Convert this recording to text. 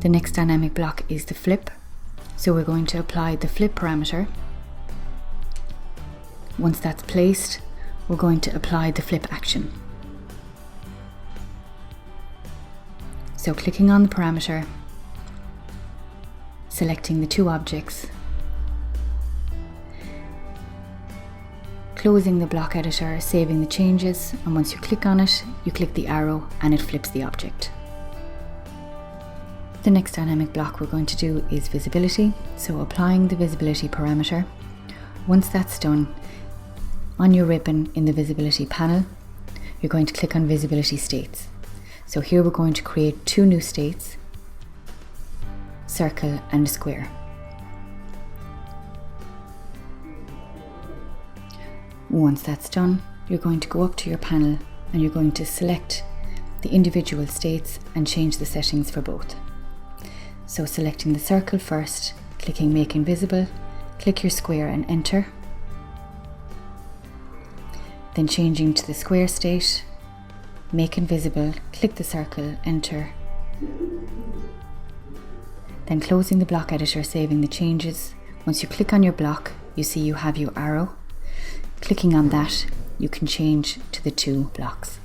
The next dynamic block is the flip. So we're going to apply the flip parameter. Once that's placed, we're going to apply the flip action. So clicking on the parameter, selecting the two objects, closing the block editor, saving the changes, and once you click on it, you click the arrow and it flips the object. The next dynamic block we're going to do is visibility, so applying the visibility parameter. Once that's done, on your ribbon in the visibility panel, you're going to click on visibility states. So here we're going to create two new states, circle and a square. Once that's done, you're going to go up to your panel and you're going to select the individual states and change the settings for both. So selecting the circle first, clicking make invisible, click your square and enter. Then changing to the square state, make invisible, click the circle, enter. Then closing the block editor, saving the changes. Once you click on your block, you see you have your arrow. Clicking on that, you can change to the two blocks.